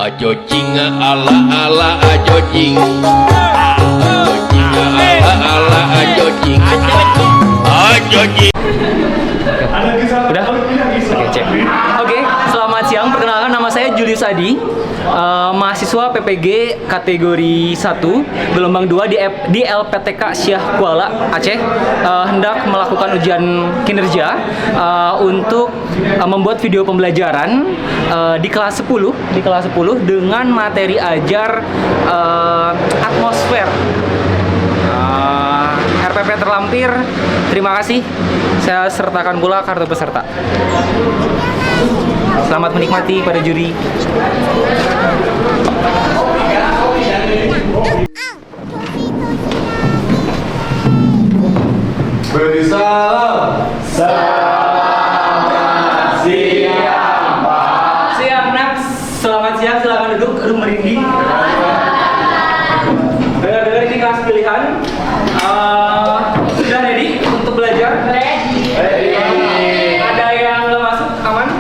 Ajo cing ala ala ajo cing. Ajo cing ala ala ajo cing. Ajo cing. Udah? Oke, cek. Oke, selamat siang. Perkenalkan, nama saya Julius Adi, mahasiswa PPG kategori 1 gelombang 2 di LPTK Syah Kuala Aceh, hendak melakukan ujian kinerja untuk membuat video pembelajaran di kelas 10 dengan materi ajar atmosfer. RPP terlampir, terima kasih. Saya sertakan pula kartu peserta. Selamat menikmati pada juri. Beri salam. Selamat siang, Pak. Siang, Nak. Selamat siang, silakan duduk. Aduh, merinding. Dengar-dengar ini kelas pilihan. Sudah ready untuk belajar? Ready. Ada yang belum masuk? Aman?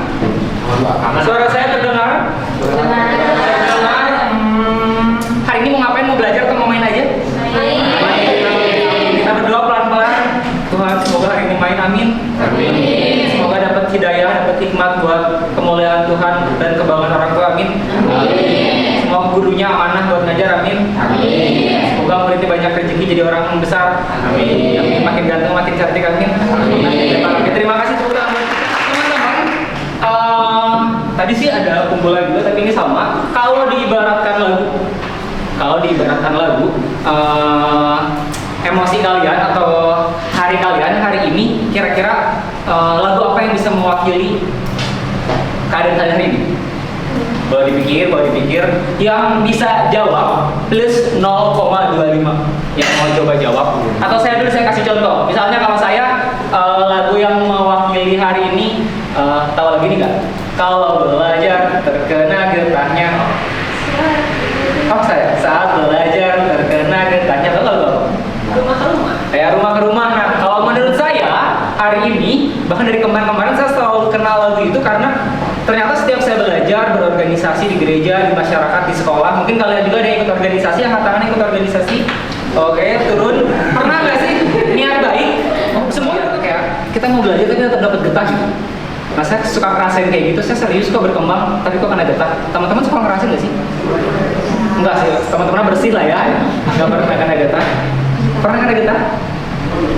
Suara saya terdengar? Terdengar. Hari ini mau ngapain? Mau belajar atau mau main aja? Kita berdoa pelan-pelan. Tuhan, semoga hari ini main. Amin. Semoga dapat hidayah, dapat hikmat buat kemuliaan Tuhan dan kebanggaan orang tua. Amin. Semoga gurunya amanah buat ngajar. Amin. Semoga muridnya banyak rezeki jadi orang yang besar. Amin. Makin ganteng, makin cantik. Amin. Oke, terima kasih teman-teman. Tadi sih ada kumpulan juga, tapi ini sama. Kalau diibaratkan lagu, emosi kalian atau hari kalian hari ini, kira-kira lagu apa yang bisa mewakili keadaan kalian hari ini? Boleh dipikir. Yang bisa jawab plus 0,25 yang mau coba jawab. Atau saya kasih contoh. Misalnya kalau saya lagu yang mewakili hari ini, tahu lagu ini nggak? Kalau belajar terkena getahnya. Oh, saya saat belajar terkena getahnya. Tahu lagu apa? Rumah ke rumah. Ya, rumah ke rumah. Nah, kalau menurut saya hari ini, bahkan dari kemarin saya selalu kenal lagu itu karena ternyata setiap saya belajar, berorganisasi di gereja, di masyarakat, di sekolah, mungkin kalian juga ada yang ikut organisasi, angkat tangan ikut organisasi. Oke, turun. Pernah nggak sih niat baik? Oh, semua kayak kita mau belajar tapi tetap dapat getah gitu. Nah, saya suka ngerasain kayak gitu. Saya serius kok berkembang, tapi kok kena getah. Teman-teman suka ngerasain nggak sih? Enggak sih, teman-teman bersih lah ya. Nggak pernah kena getah. Pernah kena getah?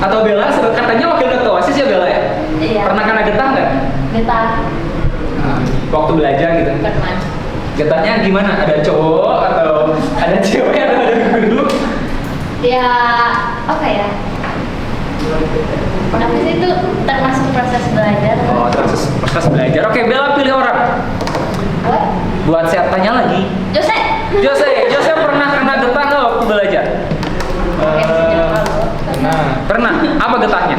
Atau Bella, katanya wakil ketua OSIS ya Bella ya? Iya. Pernah kena getah nggak? Getah. Waktu belajar gitu. Pernah. Getahnya gimana? Ada cowok atau ada cewek atau ada guru? Ya, apa ya? Apa sih itu termasuk proses belajar? Oh, proses belajar. Oke, Bella pilih orang. What? Buat saya tanya lagi. Jose pernah kena getah nggak waktu belajar? Pernah. Apa getahnya?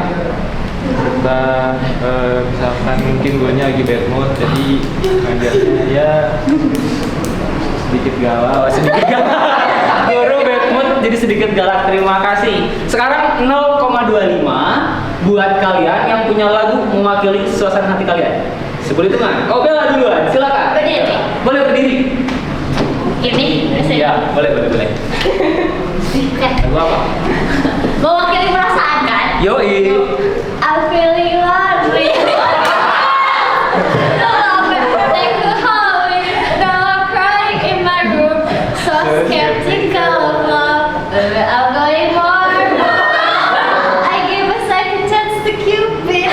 Kita misalkan mungkin guanya lagi bad mood, jadi ngajarnya ya sedikit galak. Guru bad mood jadi sedikit galak. Terima kasih. Sekarang 0,25 buat kalian yang punya lagu mewakili suasana hati kalian. 10 hitungan. Oh, Bella duluan. Silakan. Berdiri. Boleh berdiri. Ini. Iya, boleh. Lagu apa? Mewakili perasaan kan? Yoi. I'm feeling lonely. Take me home. Now I'm crying in my room. So skeptical of love. I'm going more. I give a second chance to Cupid.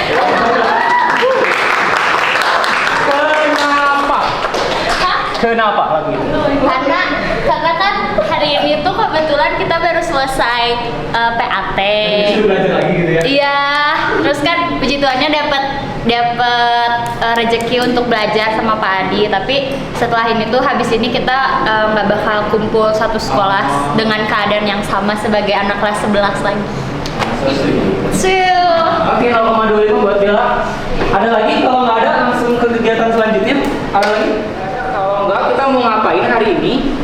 Kenapa lagu itu? Karena kan hari ini tuh kebetulan kita baru selesai PAT. Disuruh belajar lagi gitu ya? Iya, terus kan puji Tuhannya dapat rezeki untuk belajar sama Pak Adi. Tapi setelah ini tuh habis ini kita nggak bakal kumpul satu sekolah dengan keadaan yang sama sebagai anak kelas 11 lagi. Oke, 0,25 buat Bella. Ada lagi? Kalau nggak ada langsung ke kegiatan selanjutnya. Ada lagi? Kalau nggak, kita mau ngapain hari ini?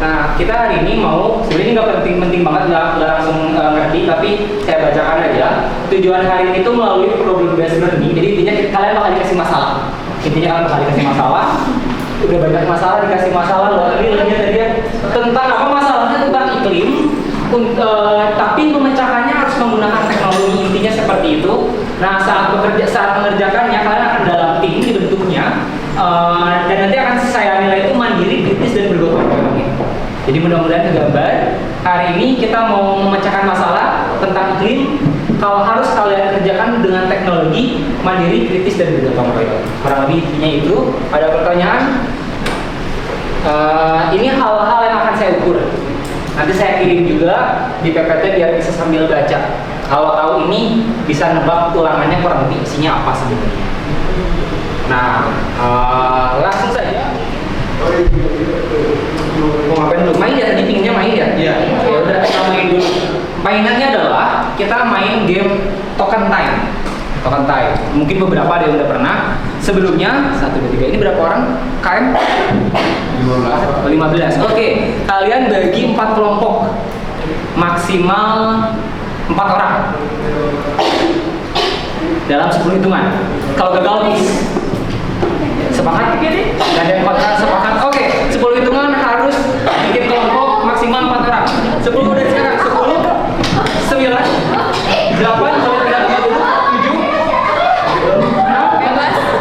Nah, kita hari ini mau, sebenarnya nggak penting-penting banget, nggak langsung ngerti, tapi saya bacakan aja. Tujuan hari ini tuh melalui problem based learning. Jadi intinya kalian bakal dikasih masalah. udah banyak masalah, dikasih masalah loh tadi ya. Tentang apa masalahnya? Tentang iklim. Tapi memecahkannya harus menggunakan teknologi, intinya seperti itu. Nah, saat mengerjakannya kalian akan dalam tim dibentuknya, dan nanti akan saya nilai itu mandiri, kritis, dan bergotong royong. Jadi mudah-mudahan kegambar. Hari ini kita mau memecahkan masalah tentang iklim. Kalau harus kalian kerjakan dengan teknologi, mandiri, kritis, dan bergotong royong. Kurang lebih intinya itu. Ada pertanyaan? Ini hal-hal yang akan saya ukur. Nanti saya kirim juga di PPT biar bisa sambil baca. Kalau tahu ini bisa nebak ulangannya kurang lebih isinya apa sebenarnya. Nah, langsung saja. Mau ngapain dulu? Main ya, tadi pinginnya main ya? Iya. Ya udah, kita main dulu. Mainannya adalah kita main game token time. Token time. Mungkin beberapa ada yang udah pernah. Sebelumnya 1, 2, 3. Ini berapa orang? KM? 15. Oke, kalian bagi 4 kelompok. Maksimal 4 orang. Dalam 10 hitungan. Kalau gagal bis. Sepakat? Gak ada yang kontra, sepakat. Oke, 10 hitungan harus bikin kelompok maksimal 4 orang. 10 dari sekarang. 10, 9, 8, kalau tidak 7,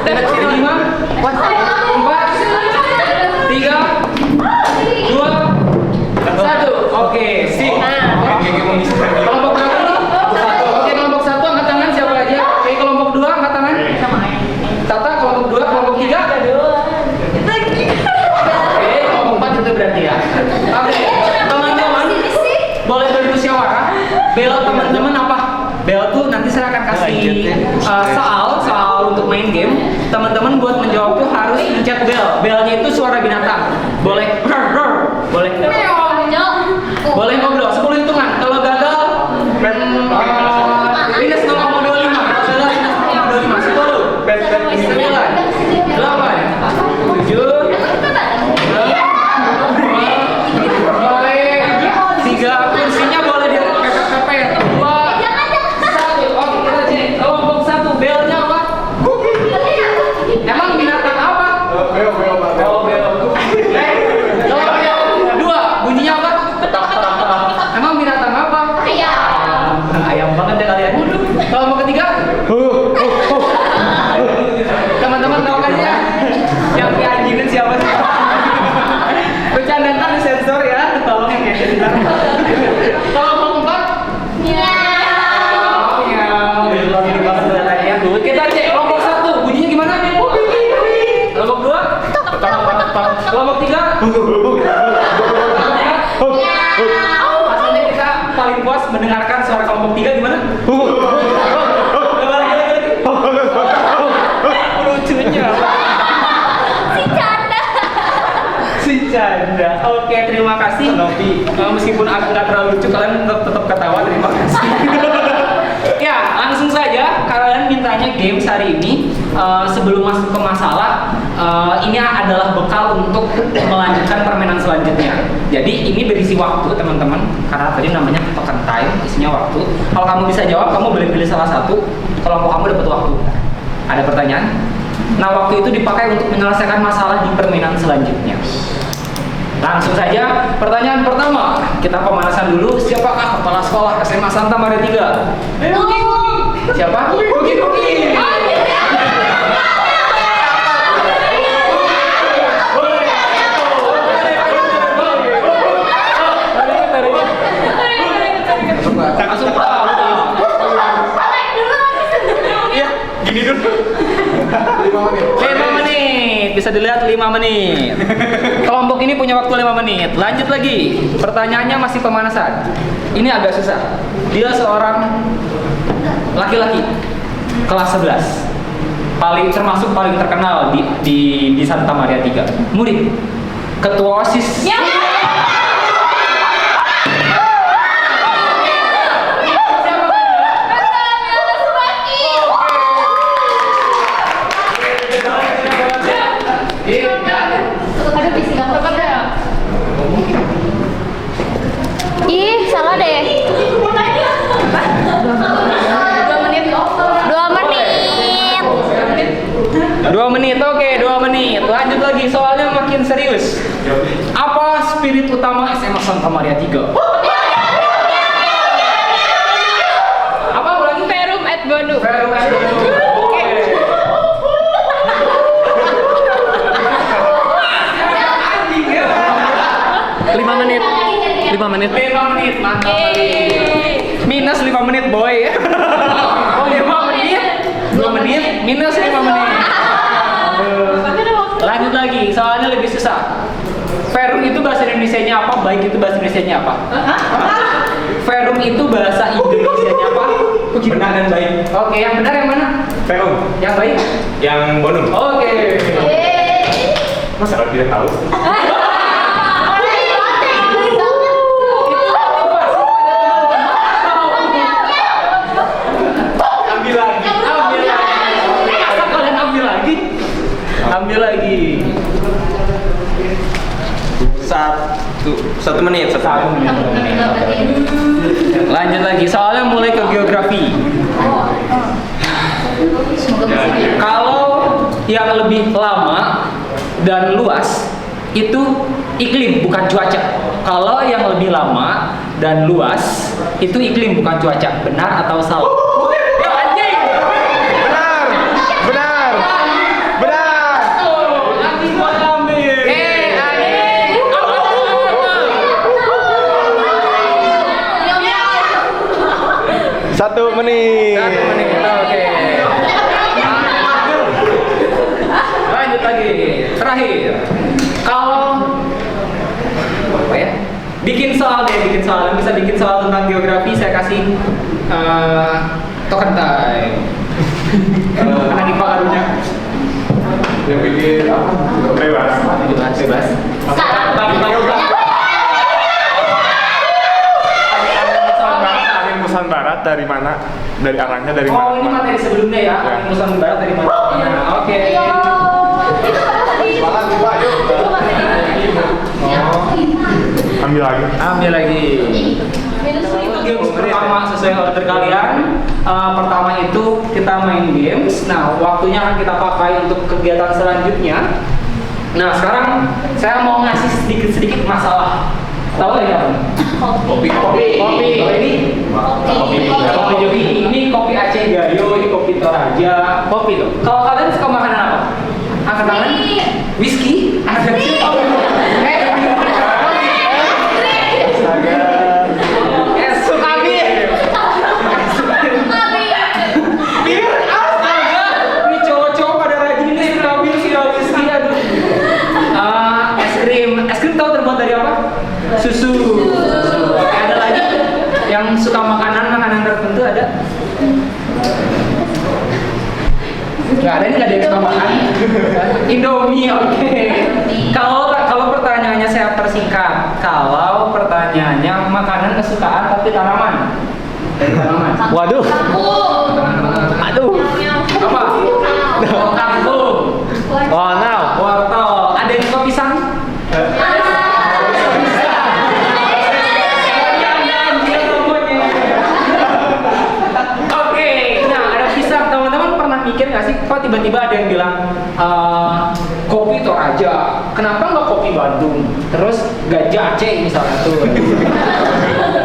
6, 5, 4, 3, 2, 1. Oke, sip. Kelompok berapa nih? Oke, kelompok 1 angkat tangan siapa aja? Oke, kelompok 2 angkat tangan. Tata, kelompok 2, kelompok 3. Oke, kelompok 4 itu berarti ya. Oke, teman-teman boleh bermusyawarah. Bel teman-teman apa? Bel tuh nanti saya akan kasih soal untuk main game. Teman-teman buat menjawab tuh harus mencet bel. Belnya itu suara binatang. Boleh boleh. Boleh ngobrol 10 hitungan. Kalau gagal minus 0,25. Kalau gagal minus 0,25. 10, 9, 8, 7, 3, kursinya boleh dipepet-pepet. 2, 1. Oke, kita cek. Kelompok 1 belnya apa? Emang binatang apa? Bel. Oh, bel. Kelompok 2 bunyinya apa? Emang binatang apa? Ayam banget ya kalian. Kelompok ketiga? Teman-teman tahu kan ya? Yang dianjingin siapa sih? Bercanda ntar disensor ya. Tolong yang kayak ntar. Kelompok 4? Kita cek kelompok 1 bunyinya gimana? Kelompok 2? Kelompok 3? Rasanya kita paling puas mendengarkan suara kelompok 3 gimana? Lucunya si canda. Oke, terima kasih. Meskipun aku nggak terlalu lucu, kalian tetap ketawa. Terima kasih. Ya, langsung saja. Kalian mintanya games hari ini. Sebelum masuk ke masalah, ini adalah bekal untuk melanjutkan permainan selanjutnya. Jadi ini berisi waktu, teman-teman. Karena tadi namanya token time, isinya waktu. Kalau kamu bisa jawab, kamu boleh pilih salah satu. Kelompok kamu dapat waktu. Ada pertanyaan? Nah, waktu itu dipakai untuk menyelesaikan masalah di permainan selanjutnya. Langsung saja, pertanyaan pertama. Kita pemanasan dulu. Siapakah kepala sekolah SMA Santa Maria 3? Siapa? Ruki. Langsung gini dulu. 5 menit. Bisa dilihat 5 menit. Kelompok ini punya waktu 5 menit. Lanjut lagi. Pertanyaannya masih pemanasan. Ini agak susah. Dia seorang laki-laki kelas 11. Termasuk paling terkenal di Santa Maria 3. Murid. Ketua OSIS. Ih, salah deh. 2 menit. 2 menit. 2 menit, oke 2 menit. Lanjut lagi, soalnya makin serius. Apa spirit utama SMA Santa Maria 3? Apa ulangi? Verum et bonum. Verum et bonum. Oke. 5 menit. 5 menit. 5 menit, mantap lagi. Minus 5 menit, boy. Oh, 5 menit. 2 menit, minus 5 menit. Lanjut lagi, soalnya lebih susah. Verum itu bahasa Indonesianya apa? Baik itu bahasa Indonesianya apa? Verum itu bahasa Indonesianya apa? Benar dan baik. Oke, yang benar yang mana? Verum. Yang baik? Yang bonum. Oke. Masa kalau tidak tahu? Ambil lagi. Ambil lagi. Masa kalian ambil lagi? Ambil lagi. 1 menit. 1 menit. Lanjut lagi, soalnya mulai ke geografi. Kalau yang lebih lama dan luas itu iklim bukan cuaca. Kalau yang lebih lama dan luas itu iklim bukan cuaca. Benar atau salah? Ya anjing. Benar. Benar. Benar. Oh, anjing gua ambil. Anjing. 1 menit. 1 menit. Oke. Lanjut lagi. Terakhir. Kalau apa ya? Bikin soal deh, bikin soal. Bisa bikin soal tentang geografi, saya kasih token time. Karena di parunya. Yang bikin apa? Bebas. Bebas. Angin Muson Barat dari mana? Dari arahnya dari Oh, ini mana? materi sebelumnya ya. Ya. Nusa Barat dari mana? Oke. Ambil lagi. Ambil lagi. Games pertama sesuai order kalian. Pertama itu kita main games. Nah, waktunya akan kita pakai untuk kegiatan selanjutnya. Nah, sekarang saya mau ngasih sedikit-sedikit masalah. Tahu nggak ya? Kopi. Oh, ini kopi Jovi. Ini kopi Aceh Gayo. Ini kopi Toraja. Kopi loh. Kalau kalian suka makanan apa? Angkat tangan. Whisky. Ada suka bir. Bir, astaga. Ini cowok-cowok pada rajin ini suka bir, suka whisky, aduh. Es krim tahu terbuat dari apa? Susu. Oke, ada lagi yang suka makanan tertentu ada? Nggak ada, ini nggak ada yang suka makan. Indomie, oke. Kalau pertanyaannya saya persingkat. Kalau pertanyaannya makanan kesukaan tapi tanaman. Dari tanaman. Waduh. Aduh. Apa? Kangkung. Oh, now. Wortel. Ada yang suka pisang? Oke, nah ada pisang. Teman-teman pernah mikir nggak sih, kok tiba-tiba ada yang bilang kopi Toraja, kenapa nggak kopi Bandung? Terus gajah Aceh misalnya tuh.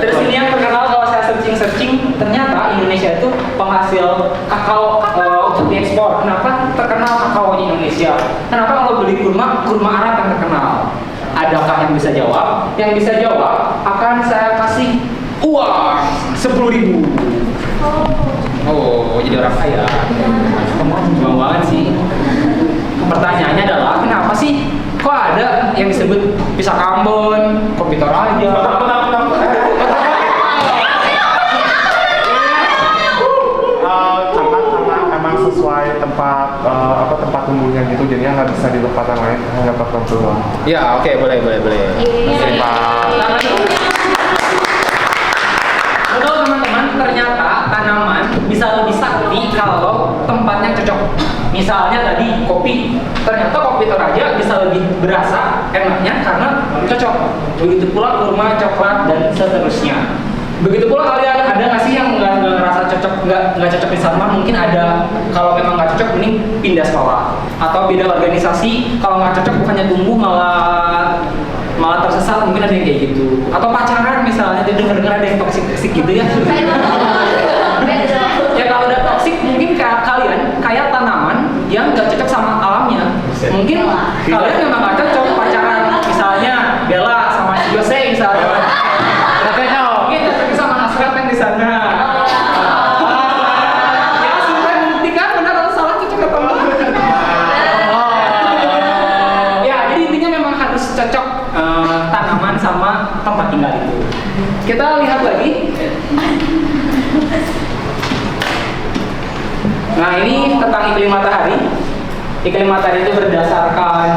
Terus ini yang terkenal kalau saya searching, ternyata Indonesia itu penghasil kakao untuk diekspor. Kenapa terkenal kakao di Indonesia? Kenapa kalau beli kurma Arab yang terkenal? Adakah yang bisa jawab? Yang bisa jawab akan saya kasih uang 10.000. Oh, jadi orang kaya. Kamu banget sih. Pertanyaannya adalah kenapa sih kok ada yang disebut pisang Ambon, kopi Toraja? Karena emang sesuai tempat tempat tumbuhnya gitu, jadinya nggak bisa di tempat yang lain, hanya tertentu. Ya, oke, boleh. Betul teman-teman, ternyata tanaman bisa lebih sakti kalau tempatnya cocok. Misalnya tadi kopi, ternyata kopi Toraja bisa lebih berasa enaknya karena cocok. Begitu pula kurma, coklat dan seterusnya. Begitu pula kalian ada nggak sih yang nggak ngerasa cocok, nggak cocok di sana? Mungkin ada. Kalau memang nggak cocok, mending pindah sekolah atau beda organisasi. Kalau nggak cocok, bukannya tumbuh malah tersesat. Mungkin ada yang kayak gitu. Atau pacaran misalnya, dia dengar ada yang toksik gitu ya. Ya kalau udah toksik, mungkin kalian kayak tanaman yang nggak cocok sama alamnya. Mungkin kalian memang nggak cocok pacaran, misalnya Bella sama si Jose misalnya. Mungkin cocok sama Asrat yang di sana. Ya supaya membuktikan benar atau salah cocok atau enggak. Ya jadi intinya memang harus cocok tanaman sama tempat tinggal itu. Kita lihat lagi. Nah ini tentang iklim matahari. Iklim matahari itu berdasarkan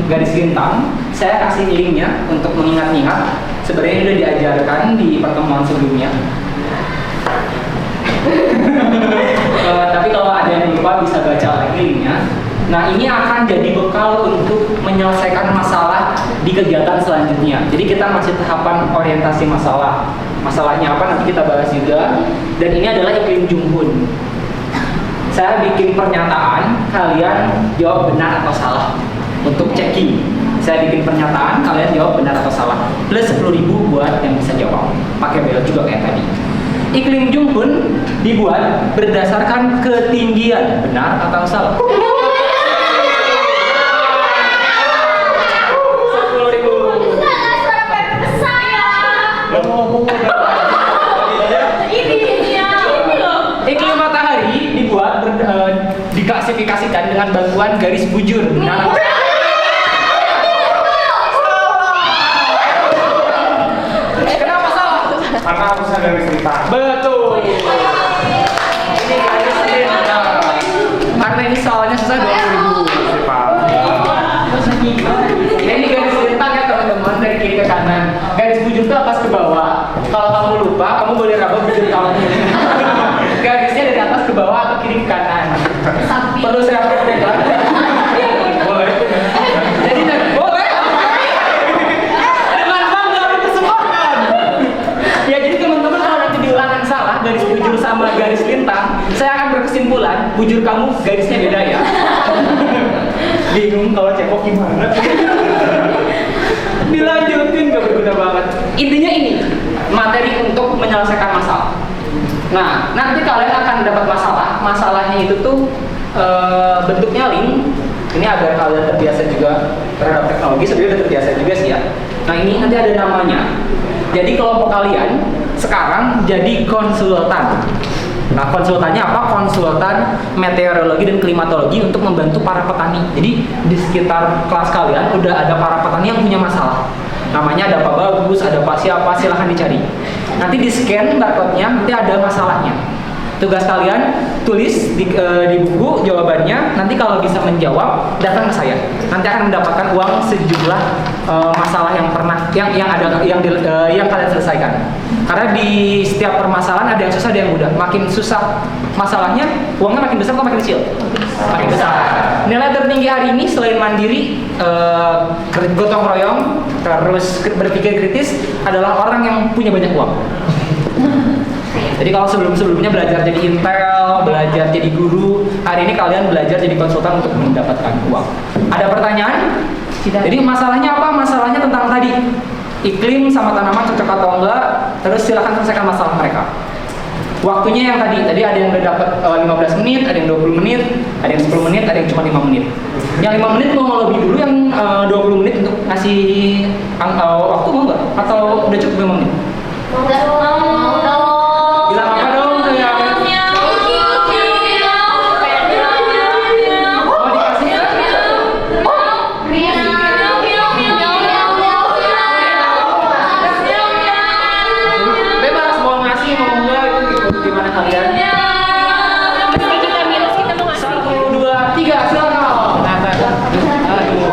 garis lintang. Saya kasih linknya untuk mengingat-ingat. Sebenarnya sudah diajarkan di pertemuan sebelumnya. Tapi kalau ada yang lupa bisa baca lagi linknya. Nah ini akan jadi bekal untuk menyelesaikan masalah di kegiatan selanjutnya. Jadi kita masih tahapan orientasi masalah. Masalahnya apa nanti kita bahas juga. Dan ini adalah iklim Junghun. Saya bikin pernyataan, kalian jawab benar atau salah untuk checking. Saya bikin pernyataan, kalian jawab benar atau salah. Plus 10.000 buat yang bisa jawab. Pakai bel juga kayak tadi. Iklim Junghun dibuat berdasarkan ketinggian, benar atau salah? 10.000. Iklim matahari dibuat diklasifikasikan dengan bantuan garis bujur. Benar atau salah? Kenapa salah? Karena harusnya garis lintang. Betul. Ini garis lintang. Karena ini soalnya susah 20.000. Ini garis lintang ya teman-teman, dari kiri ke kanan. Garis bujur itu atas ke bawah. Kalau kamu lupa, kamu boleh raba bujur kamu. Garisnya dari atas ke bawah atau kiri ke kanan. Perlu saya perhatikan? Boleh. Jadi boleh. Dengan bangga mempersembahkan. Ya jadi teman-teman kalau nanti di ulangan salah garis bujur sama garis lintang, saya akan berkesimpulan bujur kamu garisnya beda ya. Bingung kalau cebok gimana? Dilanjutin gak berguna banget. Intinya ini materi untuk menyelesaikan masalah. Nah, nanti kalian akan dapat masalah. Masalahnya itu tuh bentuknya link. Ini agar kalian terbiasa juga terhadap teknologi. Sebenarnya udah terbiasa juga sih ya. Nah, ini nanti ada namanya. Jadi kelompok kalian sekarang jadi konsultan. Nah, konsultannya apa? Konsultan meteorologi dan klimatologi untuk membantu para petani. Jadi di sekitar kelas kalian udah ada para petani yang punya masalah. Namanya ada Pak Bagus, ada Pak siapa, silahkan dicari. Nanti di scan barcode-nya, nanti ada masalahnya. Tugas kalian tulis di buku jawabannya. Nanti kalau bisa menjawab, datang ke saya. Nanti akan mendapatkan uang sejumlah masalah yang pernah yang kalian selesaikan. Karena di setiap permasalahan ada yang susah, ada yang mudah. Makin susah masalahnya, uangnya makin besar atau makin kecil? Makin besar. Nilai tertinggi hari ini selain mandiri, gotong royong, terus berpikir kritis adalah orang yang punya banyak uang. Jadi kalau sebelumnya belajar jadi intel, belajar jadi guru, hari ini kalian belajar jadi konsultan untuk mendapatkan uang. Ada pertanyaan? Jadi masalahnya apa? Masalahnya tentang tadi iklim sama tanaman cocok atau enggak. Terus silakan selesaikan masalah mereka. Waktunya yang tadi ada yang udah dapat 15 menit, ada yang 20 menit, ada yang 10 menit, ada yang cuma 5 menit. Yang 5 menit mau lebih dulu, yang 20 menit untuk ngasih waktu mau nggak? Atau udah cukup 5 menit? Bilang apa dong tuh ya? Mau dikasih ya? Bebas mau ngasih mau enggak itu gimana kalian? Kita mau ngasih. 1, 2, 3 silakan. Aduh.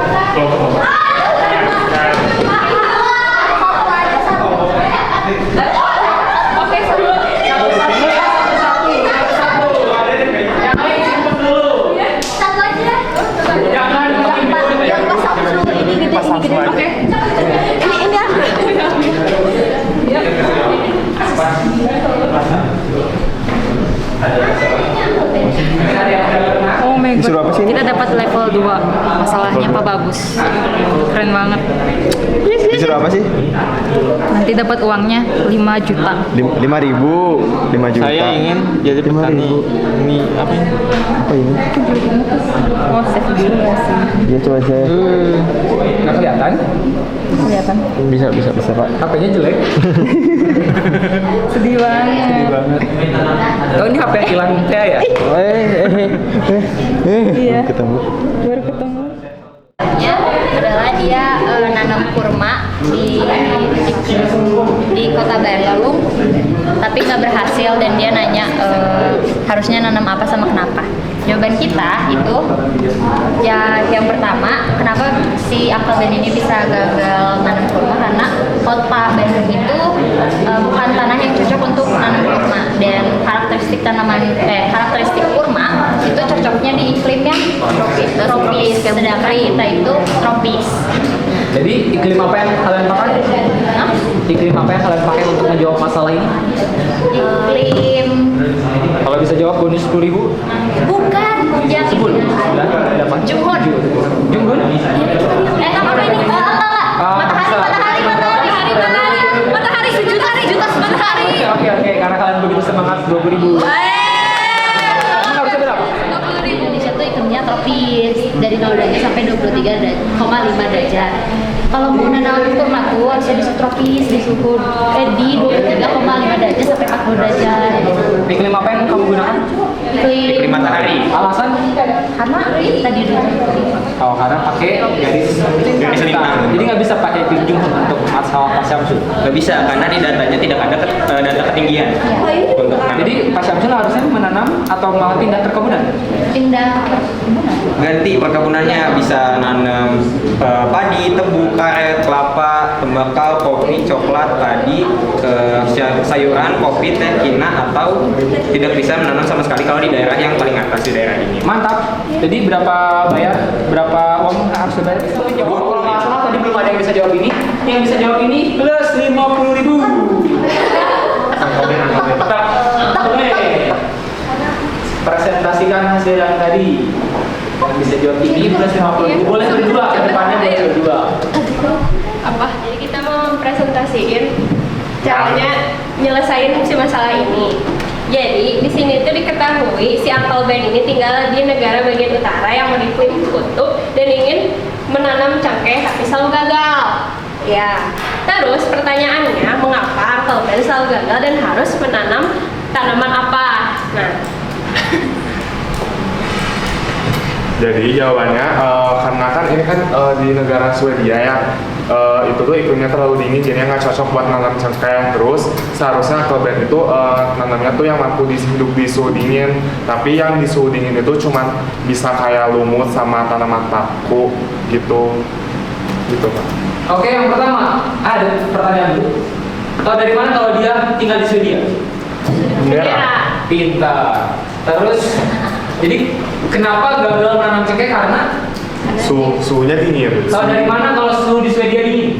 Oke. dapat level 2. Masalahnya Pak bagus. Keren banget. Disuruh apa sih? Nanti dapat uangnya 5 juta. 5 juta. Saya ingin jadi petani. Ini apa ini? Apa ini? Oh, save dulu nggak sih? Ya coba saya. Nggak kelihatan? Kelihatan. Bisa Pak. HP-nya jelek. Sedih banget. Oh ini HP yang hilang saya ya? Iya. Ketemu. Baru ketemu. Ya, adalah dia nanam kurma di kota Bandung, tapi nggak berhasil dan dia nanya harusnya nanam apa sama kenapa. Jawaban kita itu ya yang pertama, kenapa si Uncle Ben ini bisa gagal nanam kurma, karena kota Bandung itu bukan tanah yang cocok untuk nanam kurma, dan karakteristik kurma itu cocoknya di iklim yang tropis, sedangkan kita itu tropis. Jadi iklim apa yang kalian pakai? Hah? Iklim apa yang kalian pakai untuk menjawab masalah ini? Iklim Kalau bisa jawab bonus 10.000. bukan yang Dapat. Junghun. Junghun? Nggak apa ini? Matahari sejuta matahari. Oke. Karena kalian begitu semangat 20.000. Kamu harusnya berapa? Indonesia tuh iklimnya tropis dari 0 derajat sampai 23,5 derajat. Kalau mau nanam kurma tuh harusnya di subtropis, di 23,5 derajat sampai 40 derajat. Iklim apa yang kamu gunakan? Iklim matahari. Alasan? karena tadi dulu. Oh, karena pakai garis lintang. Jadi nggak bisa pakai iklim Junghun untuk masalah Pak Syamsul. Nggak bisa karena di datanya tidak ada data ketinggian. Untuk nanam. Jadi Pak Syamsul harusnya menanam atau malah pindah perkebunan? Pindah perkebunan. Ganti perkebunannya, bisa nanam padi, tebu, karet, kelapa, tembakau, kopi, coklat, padi, sayuran, kopi, teh, kina, atau tidak bisa menanam sama sekali kalau di daerah yang paling atas di daerah ini. Mantap. Jadi berapa uang harus dibayar? Kalau nggak salah tadi belum ada yang bisa jawab ini. Yang bisa jawab ini plus 50.000. Presentasikan hasil yang tadi. Yang bisa jawab ini plus 50.000. Boleh berdua, ke depannya boleh berdua. Apa? Jadi kita mau presentasiin caranya nyelesain si masalah ini. Jadi di sini tuh diketahui si Uncle Ben ini tinggal di negara bagian utara yang beriklim kutub dan ingin menanam cengkeh tapi selalu gagal. Ya. Terus pertanyaannya, mengapa Uncle Ben selalu gagal dan harus menanam tanaman apa? Nah. Jadi jawabannya karena kan ini kan di negara Swedia ya, itu tuh iklimnya terlalu dingin jadinya nggak cocok buat nanam cengkeh. Terus seharusnya Uncle Ben itu nanamnya tuh yang mampu hidup di suhu dingin, tapi yang di suhu dingin itu cuma bisa kayak lumut sama tanaman paku gitu Pak. Oke, yang pertama ada pertanyaan dulu. Tahu dari mana kalau dia tinggal di Swedia? Merah. Pintar. Terus, jadi kenapa gagal menanam cengkeh? Karena Suhunya dingin. tahu dari mana kalau suhu di Swedia dingin?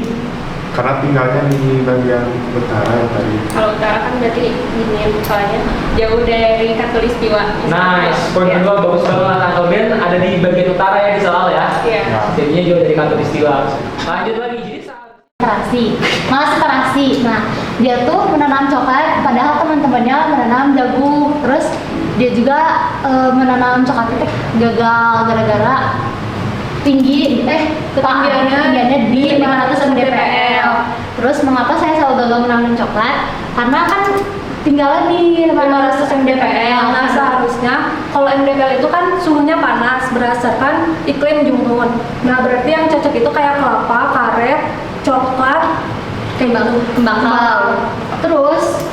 Karena tinggalnya di bagian utara ya tadi. Kalau utara kan berarti ini soalnya jauh dari Katulistiwa. Nice, poin Ya. kedua bagus banget. Uncle Ben ada di bagian utara ya, di Salal ya. Iya. Jadinya jauh dari Katulistiwa. Lanjut lagi, jadi Malah seterasi. Nah, dia tuh menanam coklat, padahal teman-temannya menanam jagung. Terus dia juga menanam coklat itu gagal gara-gara ketinggiannya di 500 mdpl. Terus mengapa saya selalu gagal menanam coklat? Karena kan tinggalnya di 500 mdpl. Nah, seharusnya kalau MDPL itu kan suhunya panas berdasarkan iklim Junghun. Nah, berarti yang cocok itu kayak kelapa, karet, coklat, Tembakau. Terus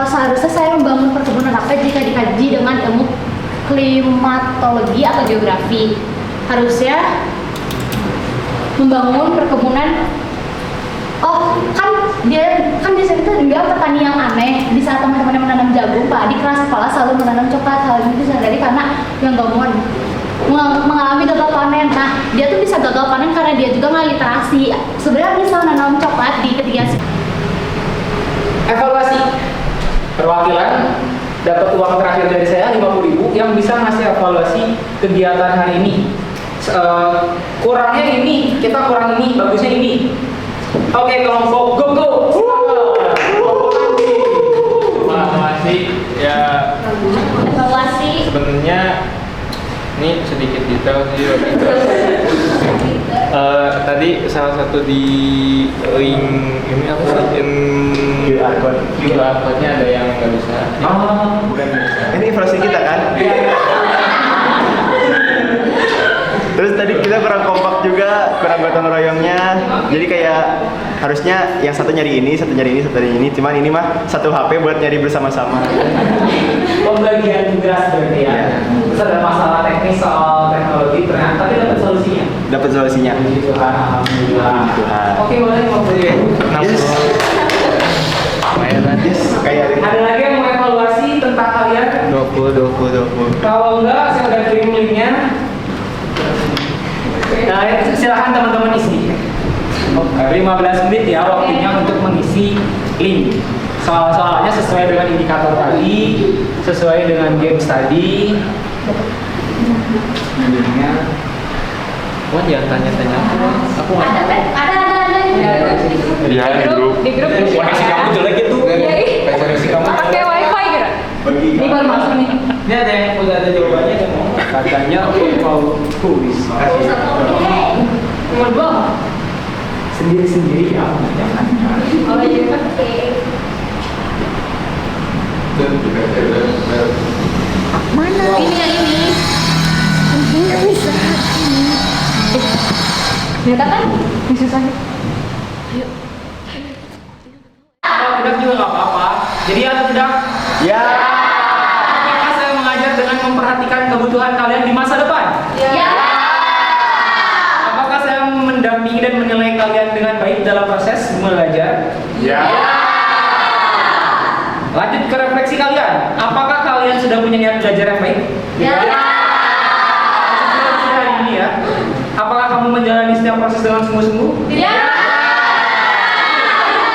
seharusnya saya membangun perkebunan apa jika dikaji dengan ilmu klimatologi atau geografi. Harusnya membangun perkebunan. Oh, kan di sini tuh dia petani yang aneh. Di saat teman-teman menanam jagung, padi, keras kepala selalu menanam coklat. Hal ini bisa terjadi karena yang gabungan mengalami gagal panen. Nah, dia tuh bisa gagal panen karena dia juga nggak literasi. Sebenarnya bisa menanam coklat di ketiga. evaluasi perwakilan dapat uang terakhir dari saya 50.000 yang bisa ngasih evaluasi kegiatan hari ini. Kurangnya ini, kita kurang ini, bagusnya ini. Oke, kelompok go. Evaluasi ya Evaluasi. sebenarnya ini sedikit detail sih. Tadi salah satu di link ini apa sih? QR code-nya ada yang nggak bisa. Bukan bisa. Ini evaluasi kita kan? Terus tadi kita kurang kompak juga, kurang gotong royongnya. Jadi kayak harusnya yang satu nyari ini, satu nyari ini, satu nyari ini. Cuman ini mah satu HP buat nyari bersama-sama. Pembagian tugas berarti ya. Terus ada masalah teknis soal teknologi ternyata tapi dapat solusinya. Dapat solusinya. Puji Tuhan, alhamdulillah. Puji Tuhan. Oke, boleh mau beli. Yes. Yes. Kayak Ada lagi yang mau evaluasi tentang kalian? 20. Kalau enggak, saya udah kirim linknya. Nah, silakan teman-teman isi. 15 menit ya waktunya untuk mengisi link. Soal-soalnya sesuai dengan indikator tadi, sesuai dengan games tadi. Wah, jangan tanya-tanya. Aku nggak. Ada. Iya, di grup. Di grup. Koneksi kamu jelek itu. Iya, ih. Koneksi kamu. Pakai wifi kira? Ini baru masuk nih. Ini ada yang udah ada jawabannya kan? Katanya mau tulis. Nomor 2. Sendiri-sendiri ya, jangan. Oh iya. Oke. Mana? Ini yang ini. Nggak bisa. Ternyata kan disusahin. Kalau tidak juga nggak apa-apa. Jadi atau tidak? Ya. Apakah saya mengajar dengan memperhatikan kebutuhan kalian di masa depan? Ya. Apakah saya mendampingi dan menilai kalian dengan baik dalam proses belajar? Ya. Lanjut ke refleksi kalian. Apakah kalian sudah punya niat belajar yang baik? Ya. Sudah hari ini ya. Apakah kamu menjalani setiap proses dengan sungguh-sungguh? Ya.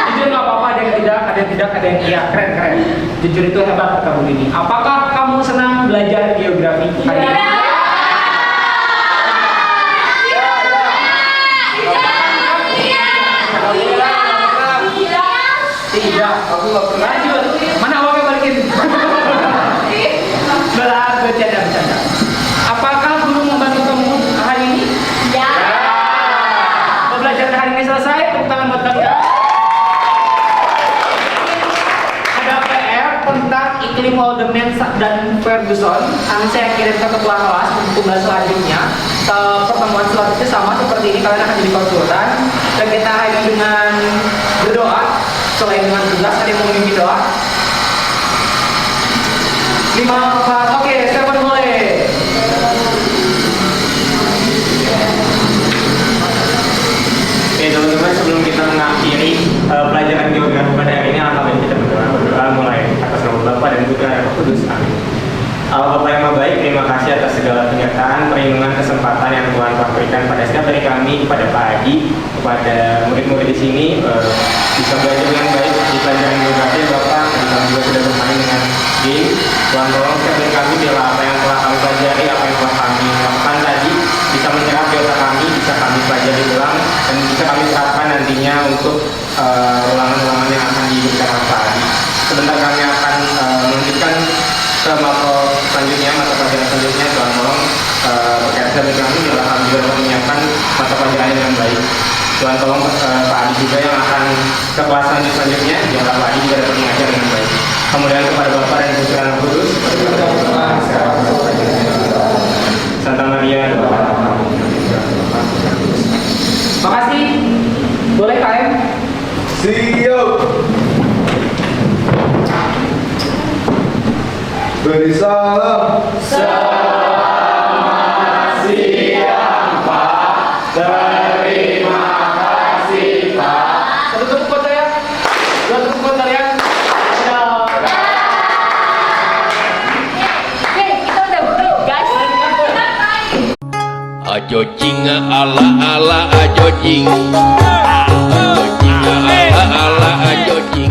Jujur nggak apa-apa, ada yang tidak, ada yang iya. Keren. Jujur itu hebat kamu ini. Apakah kamu senang belajar geografi hari ini? Tidak, aku nggak pernah. Lanjut. Mana uangnya balikin? Bercanda. Apakah guru membantu kamu hari ini? Ya. Pembelajaran hari ini selesai. Tepuk tangan buat kalian. Ada PR tentang iklim Waldeman dan Ferguson. Akan saya kirim ke ketua kelas untuk tugas selanjutnya. Pertemuan selanjutnya sama seperti ini. Kalian akan jadi konsultan. Dan kita akhiri dengan berdoa. Selain dengan tugas, ada yang mau memimpin doa? 5, 4, oke, Stefan boleh. Oke teman-teman, sebelum kita mengakhiri pelajaran geografi pada hari ini, alhamdulillah kita berdoa mulai atas nama Bapa dan Putra dan Roh Kudus. Amin. Allah Bapa yang Maha Baik, terima kasih atas segala penyertaan, perlindungan, kesempatan yang Tuhan berikan pada setiap dari kami, kepada Pak Adi, kepada murid-murid di sini bisa belajar dengan baik di pelajaran geografi. Bapak, tadi kami juga sudah bermain dengan game. Tuhan tolong setiap dari kami biarlah apa yang telah kami pelajari, apa yang telah kami lakukan tadi bisa menyerap di otak kami, bisa kami pelajari ulang dan bisa kami terapkan nantinya untuk ulangan-ulangan yang akan diberikan oleh Pak Adi. Sebentar kami akan melanjutkan ke mata selanjutnya, mata pelajaran selanjutnya. Tuhan tolong berkaitan dengan kami biarlah kami juga dapat menyiapkan mata pelajaran yang baik. Tuhan tolong Pak Adi juga yang akan ke kelas selanjutnya, biarlah Pak Adi juga dapat mengajar dengan baik. Kemudian kepada Bapa dan Putra dan Roh Kudus, Santa Maria. Makasih. Boleh KM? Siap. Beri salam. Selamat siang, Pak. Terima kasih, Pak. Satu tepuk buat saya. Dua tepuk buat kalian. Kita udah break guys. Ajo cing ala ajo cing. Ajo cing ala ajo cing.